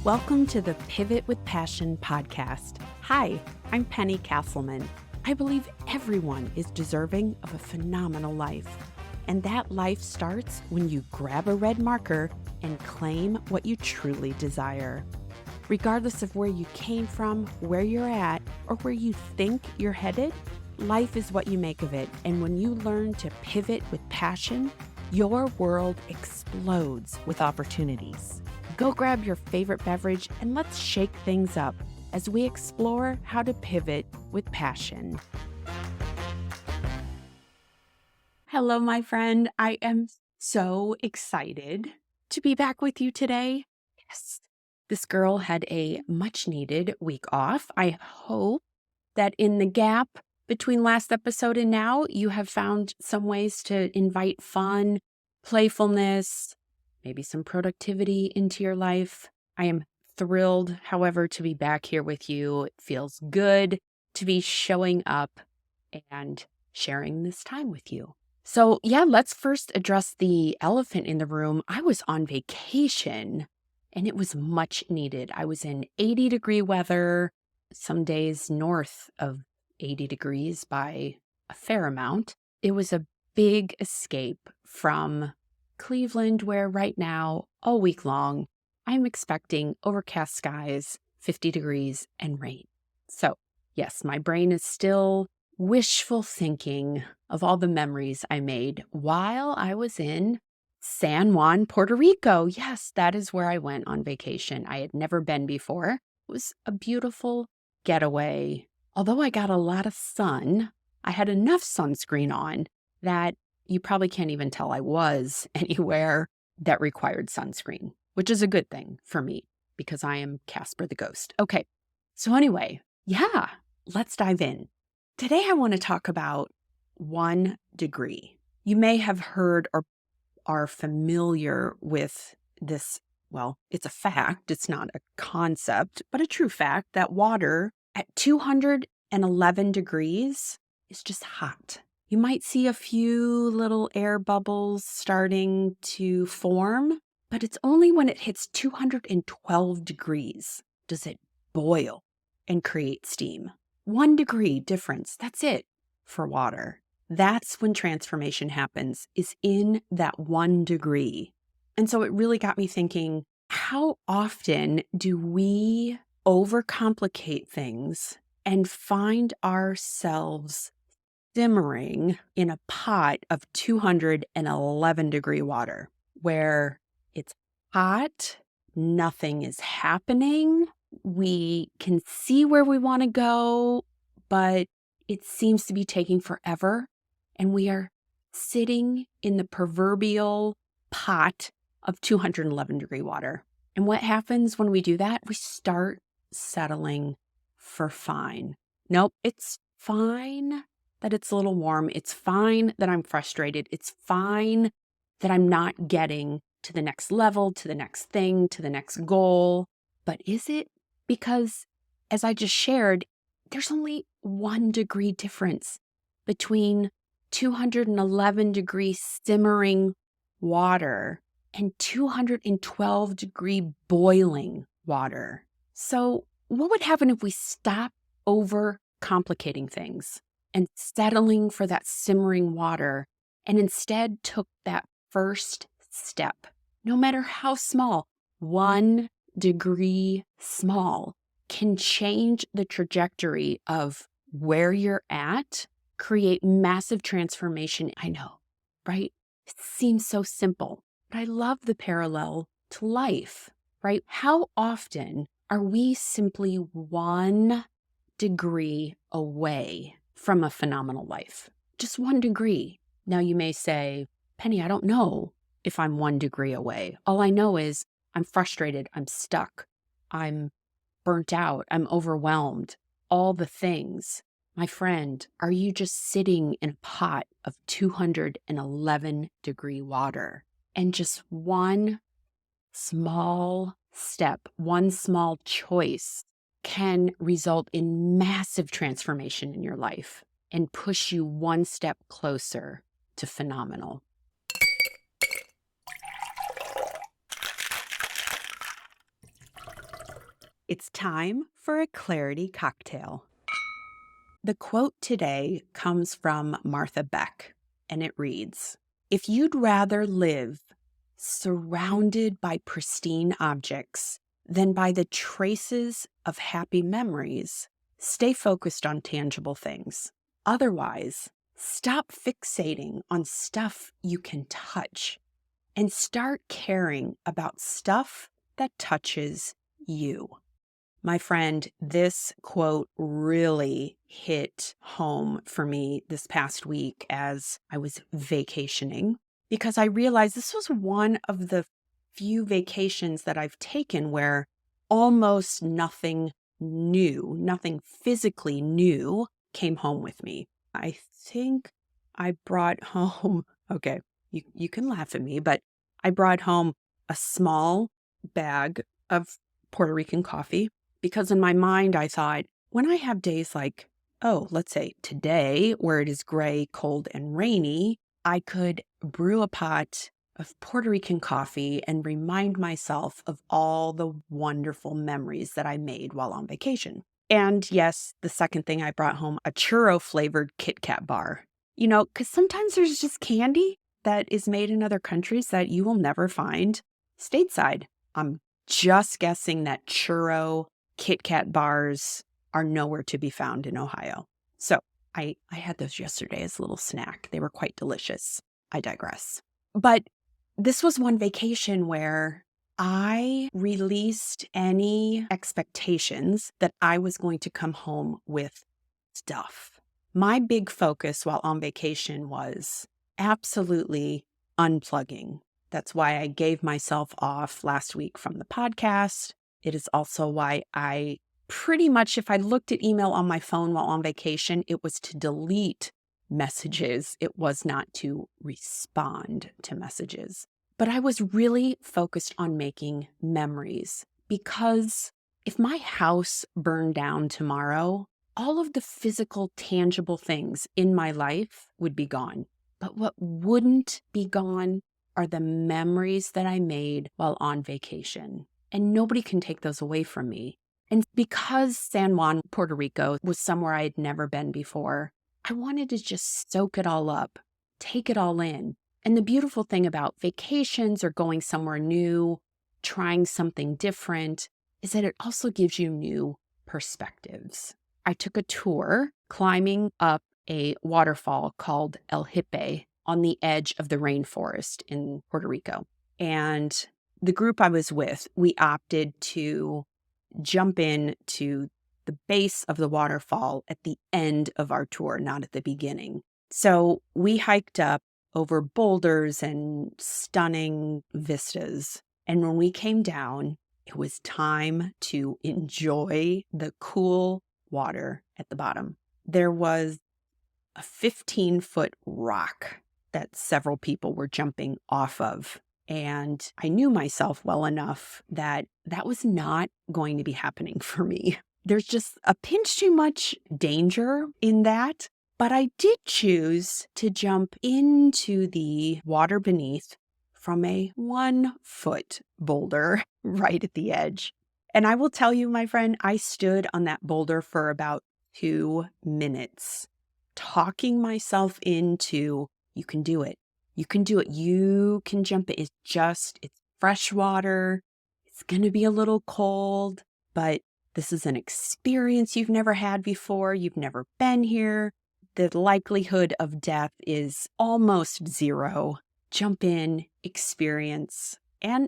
Welcome to the Pivot with Passion podcast. Hi, I'm Penny Casselman. I believe everyone is deserving of a phenomenal life. And that life starts when you grab a red marker and claim what you truly desire. Regardless of where you came from, where you're at, or where you think you're headed, life is what you make of it. And when you learn to pivot with passion, your world explodes with opportunities. Go grab your favorite beverage and let's shake things up as we explore how to pivot with passion. Hello, my friend. I am so excited to be back with you today. Yes, this girl had a much needed week off. I hope that in the gap between last episode and now, you have found some ways to invite fun, playfulness, maybe some productivity into your life. I am thrilled, however, to be back here with you. It feels good to be showing up and sharing this time with you. So let's first address the elephant in the room. I was on vacation and it was much needed. I was in 80-degree weather, some days north of 80 degrees by a fair amount. It was a big escape from Cleveland, where right now, all week long, I'm expecting overcast skies, 50 degrees, and rain. So, yes, my brain is still wishful thinking of all the memories I made while I was in San Juan, Puerto Rico. Yes, that is where I went on vacation. I had never been before. It was a beautiful getaway. Although I got a lot of sun, I had enough sunscreen on that you probably can't even tell I was anywhere that required sunscreen, which is a good thing for me because I am Casper the Ghost. Okay, so anyway, let's dive in. Today I want to talk about 1 degree. You may have heard or are familiar with this. Well, it's a fact. It's not a concept, but a true fact that water at 211 degrees is just hot. You might see a few little air bubbles starting to form, but it's only when it hits 212 degrees does it boil and create steam. 1 degree difference, that's it for water. That's when transformation happens, is in that 1 degree. And so it really got me thinking, how often do we overcomplicate things and find ourselves simmering in a pot of 211 degree water where it's hot, nothing is happening, we can see where we want to go, but it seems to be taking forever, and we are sitting in the proverbial pot of 211 degree water. And what happens when we do that? We start settling for fine. Nope, it's fine that it's a little warm. It's fine that I'm frustrated. It's fine that I'm not getting to the next level, to the next thing, to the next goal. But is it? Because as I just shared, there's only 1 degree difference between 211 degree simmering water and 212 degree boiling water. So what would happen if we stop over complicating things and settling for that simmering water and instead took that first step, no matter how small? 1 degree small can change the trajectory of where you're at, create massive transformation. I know, right? It seems so simple, but I love the parallel to life, right? How often are we simply 1 degree away from a phenomenal life? Just 1 degree. Now you may say, Penny, I don't know if I'm 1 degree away. All I know is I'm frustrated, I'm stuck, I'm burnt out, I'm overwhelmed, all the things. My friend, are you just sitting in a pot of 211 degree water? And just 1 small step, 1 small choice can result in massive transformation in your life and push you 1 step closer to phenomenal. It's time for a clarity cocktail. The quote today comes from Martha Beck, and it reads, "If you'd rather live surrounded by pristine objects than by the traces of happy memories, stay focused on tangible things. Otherwise, stop fixating on stuff you can touch and start caring about stuff that touches you." My friend, this quote really hit home for me this past week as I was vacationing because I realized this was one of the few vacations that I've taken where almost nothing new, nothing physically new came home with me. I think I brought home, okay, you can laugh at me, but I brought home a small bag of Puerto Rican coffee because in my mind, I thought, when I have days like, oh, let's say today, where it is gray, cold, and rainy, I could brew a pot of Puerto Rican coffee and remind myself of all the wonderful memories that I made while on vacation. And yes, the second thing I brought home, a churro flavored Kit Kat bar. Because sometimes there's just candy that is made in other countries that you will never find stateside. I'm just guessing that churro Kit Kat bars are nowhere to be found in Ohio. So I had those yesterday as a little snack. They were quite delicious. I digress. But this was one vacation where I released any expectations that I was going to come home with stuff. My big focus while on vacation was absolutely unplugging. That's why I gave myself off last week from the podcast. It is also why I pretty much, if I looked at email on my phone while on vacation, it was to delete messages. It was not to respond to messages. But I was really focused on making memories because if my house burned down tomorrow, all of the physical, tangible things in my life would be gone. But what wouldn't be gone are the memories that I made while on vacation. And nobody can take those away from me. And because San Juan, Puerto Rico was somewhere I had never been before, I wanted to just soak it all up, take it all in. And the beautiful thing about vacations or going somewhere new, trying something different, is that it also gives you new perspectives. I took a tour climbing up a waterfall called El Jipe on the edge of the rainforest in Puerto Rico. And the group I was with, we opted to jump in to the base of the waterfall at the end of our tour, not at the beginning. So we hiked up over boulders and stunning vistas. And when we came down, it was time to enjoy the cool water at the bottom. There was a 15-foot rock that several people were jumping off of. And I knew myself well enough that that was not going to be happening for me. There's just a pinch too much danger in that. But I did choose to jump into the water beneath from a 1-foot boulder right at the edge. And I will tell you, my friend, I stood on that boulder for about 2 minutes, talking myself into, you can do it. You can do it. You can jump it. It's fresh water. It's going to be a little cold, but this is an experience you've never had before. You've never been here. The likelihood of death is almost zero. Jump in, experience. And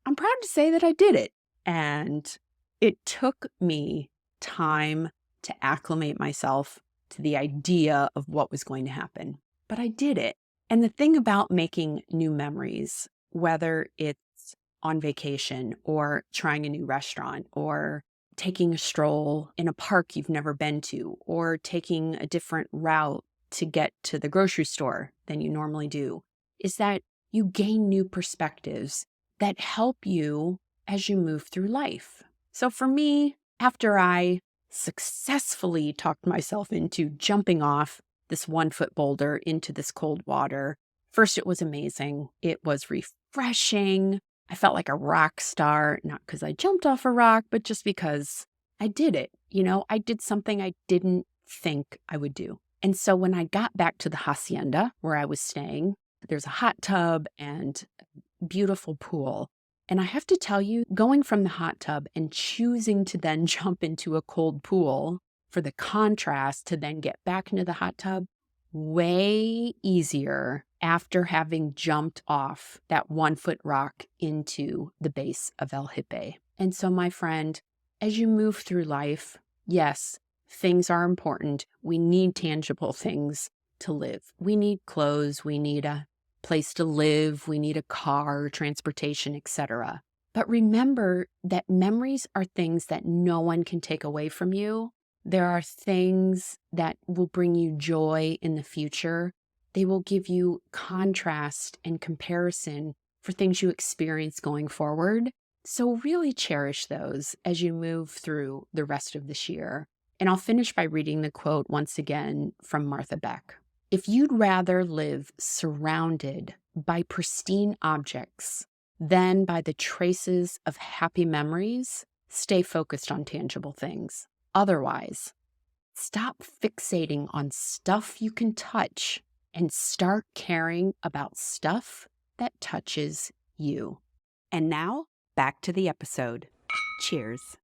I'm proud to say that I did it. And it took me time to acclimate myself to the idea of what was going to happen. But I did it. And the thing about making new memories, whether it's on vacation or trying a new restaurant or taking a stroll in a park you've never been to or taking a different route to get to the grocery store than you normally do, is that you gain new perspectives that help you as you move through life. So for me, after I successfully talked myself into jumping off this 1-foot boulder into this cold water, first, it was amazing. It was refreshing. I felt like a rock star, not because I jumped off a rock, but just because I did it. I did something I didn't think I would do. And so when I got back to the hacienda where I was staying, there's a hot tub and a beautiful pool. And I have to tell you, going from the hot tub and choosing to then jump into a cold pool for the contrast to then get back into the hot tub, way easier after having jumped off that 1-foot rock into the base of El Jipe. And so, my friend, as you move through life, yes, things are important. We need tangible things to live. We need clothes. We need a place to live. We need a car, transportation, etc. But remember that memories are things that no one can take away from you. There are things that will bring you joy in the future. They will give you contrast and comparison for things you experience going forward. So really cherish those as you move through the rest of this year. And I'll finish by reading the quote once again from Martha Beck. If you'd rather live surrounded by pristine objects than by the traces of happy memories, stay focused on tangible things. Otherwise, stop fixating on stuff you can touch and start caring about stuff that touches you. And now, back to the episode. Cheers.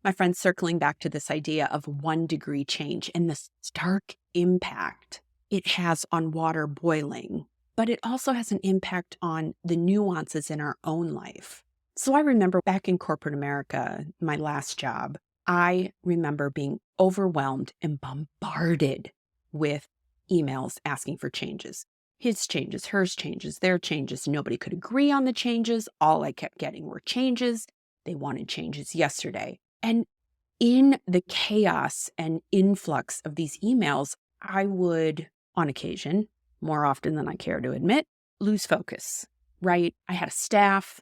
My friends, circling back to this idea of 1 degree change and the stark impact it has on water boiling, but it also has an impact on the nuances in our own life. So I remember back in corporate America, my last job, I remember being overwhelmed and bombarded with emails asking for changes. His changes, hers changes, their changes. Nobody could agree on the changes. All I kept getting were changes. They wanted changes yesterday. And in the chaos and influx of these emails, I would, on occasion, more often than I care to admit, lose focus, right? I had a staff.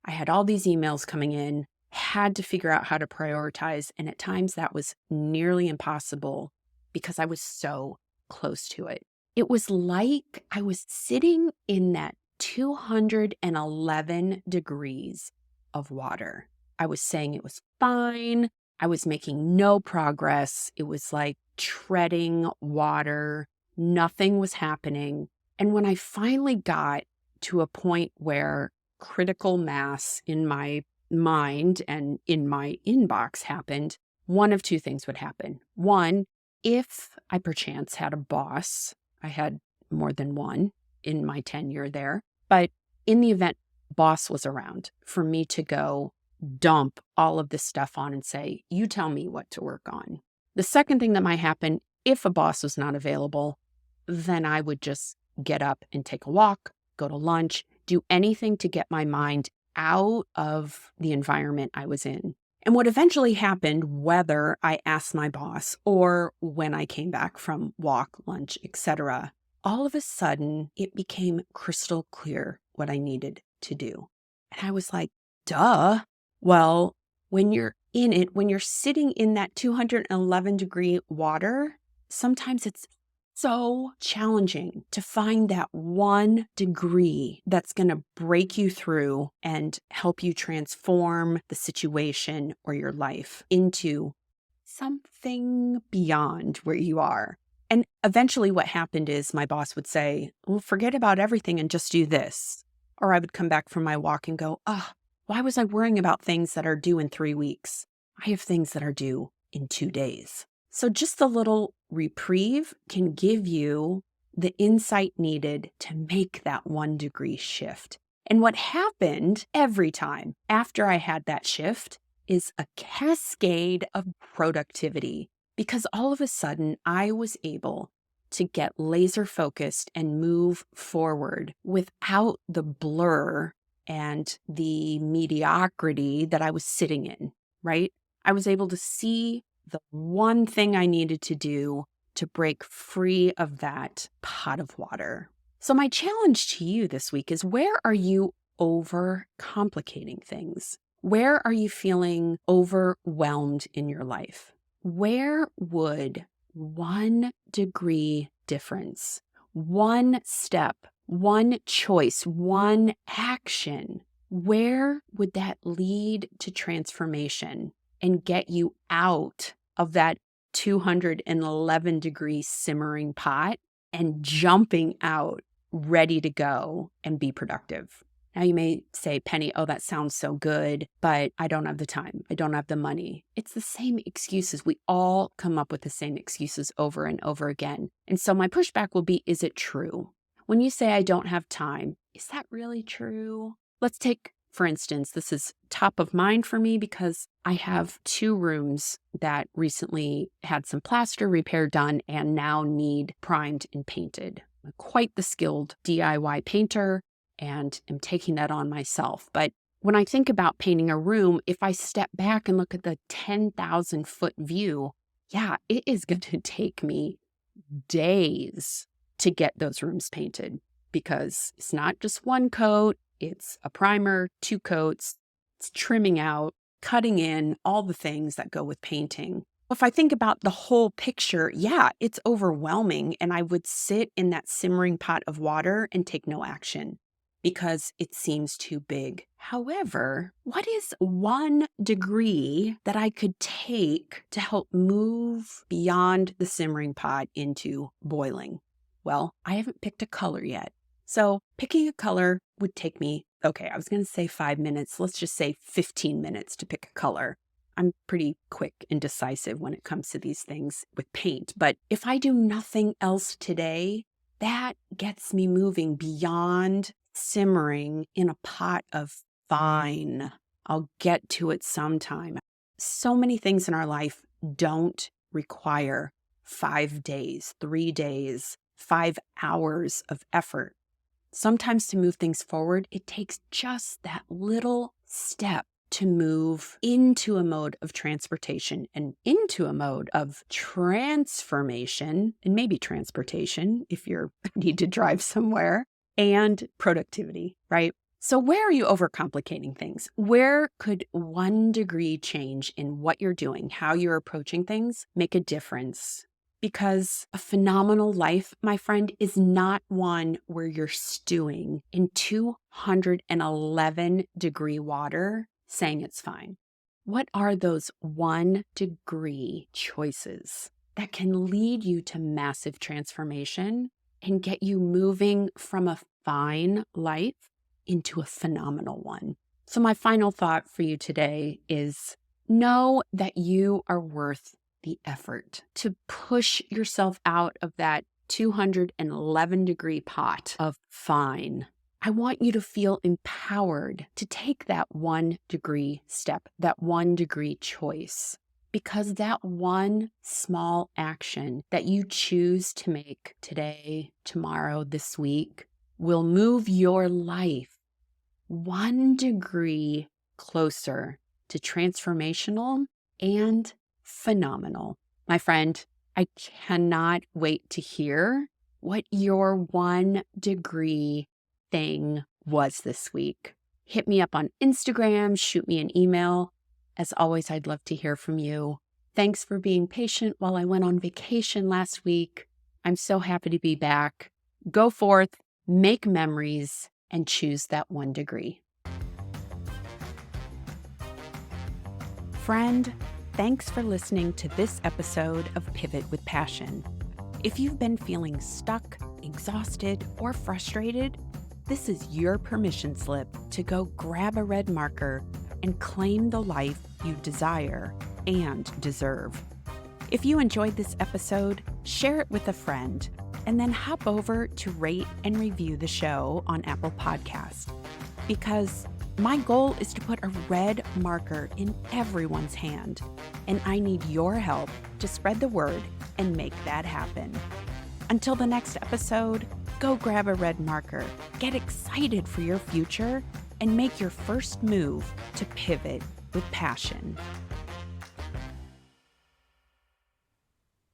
I had all these emails coming in, had to figure out how to prioritize. And at times that was nearly impossible because I was so close to it. It was like I was sitting in that 211 degrees of water. I was saying it was fine. I was making no progress. It was like treading water. Nothing was happening. And when I finally got to a point where critical mass in my mind and in my inbox happened, one of 2 things would happen. One, if I perchance had a boss, I had more than one in my tenure there, but in the event boss was around for me to go dump all of this stuff on and say, you tell me what to work on. The second thing that might happen, if a boss was not available, then I would just get up and take a walk, go to lunch, do anything to get my mind out of the environment I was in. And what eventually happened, whether I asked my boss or when I came back from walk, lunch, etc., all of a sudden it became crystal clear what I needed to do. And I was like, duh. Well, when you're in it, when you're sitting in that 211 degree water, sometimes it's so challenging to find that 1 degree that's going to break you through and help you transform the situation or your life into something beyond where you are. And eventually what happened is my boss would say, well, forget about everything and just do this. Or I would come back from my walk and go, why was I worrying about things that are due in 3 weeks? I have things that are due in 2 days. So just a little reprieve can give you the insight needed to make that 1 degree shift. And what happened every time after I had that shift is a cascade of productivity, because all of a sudden I was able to get laser focused and move forward without the blur and the mediocrity that I was sitting in, right? I was able to see the one thing I needed to do to break free of that pot of water. So my challenge to you this week is, where are you overcomplicating things? Where are you feeling overwhelmed in your life? Where would 1 degree difference, 1 step, 1 choice, 1 action Where would that lead to transformation and get you out of that 211-degree simmering pot and jumping out ready to go and be productive? Now you may say, Penny, oh, that sounds so good, but I don't have the time. I don't have the money. It's the same excuses. We all come up with the same excuses over and over again. And so my pushback will be, is it true? When you say I don't have time, is that really true? Let's take, for instance, this is top of mind for me because I have 2 rooms that recently had some plaster repair done and now need primed and painted. I'm quite the skilled DIY painter and am taking that on myself. But when I think about painting a room, if I step back and look at the 10,000-foot view, yeah, it is going to take me days to get those rooms painted because it's not just one coat, it's a primer, 2 coats, it's trimming out, cutting in, all the things that go with painting. If I think about the whole picture, yeah, it's overwhelming, and I would sit in that simmering pot of water and take no action because it seems too big. However, what is 1 degree that I could take to help move beyond the simmering pot into boiling? Well, I haven't picked a color yet. So picking a color would take me, okay, I was going to say 5 minutes. Let's just say 15 minutes to pick a color. I'm pretty quick and decisive when it comes to these things with paint. But if I do nothing else today, that gets me moving beyond simmering in a pot of fine. I'll get to it sometime. So many things in our life don't require 5 days, 3 days, 5 hours of effort. Sometimes to move things forward, it takes just that little step to move into a mode of transportation and into a mode of transformation, and maybe transportation if you're need to drive somewhere, and productivity, right? So where are you overcomplicating things? Where could 1 degree change in what you're doing, how you're approaching things, make a difference? Because a phenomenal life, my friend, is not one where you're stewing in 211-degree water saying it's fine. What are those 1 degree choices that can lead you to massive transformation and get you moving from a fine life into a phenomenal one? So my final thought for you today is know that you are worth the effort to push yourself out of that 211-degree pot of fine. I want you to feel empowered to take that 1 degree step, that 1 degree choice, because that one small action that you choose to make today, tomorrow, this week will move your life 1 degree closer to transformational and phenomenal. My friend, I cannot wait to hear what your 1 degree thing was this week. Hit me up on Instagram, shoot me an email. As always, I'd love to hear from you. Thanks for being patient while I went on vacation last week. I'm so happy to be back. Go forth, make memories, and choose that 1 degree. Friend, thanks for listening to this episode of Pivot with Passion. If you've been feeling stuck, exhausted, or frustrated, this is your permission slip to go grab a red marker and claim the life you desire and deserve. If you enjoyed this episode, share it with a friend, and then hop over to rate and review the show on Apple Podcasts. Because my goal is to put a red marker in everyone's hand, and I need your help to spread the word and make that happen. Until the next episode, go grab a red marker, get excited for your future, and make your first move to pivot with passion.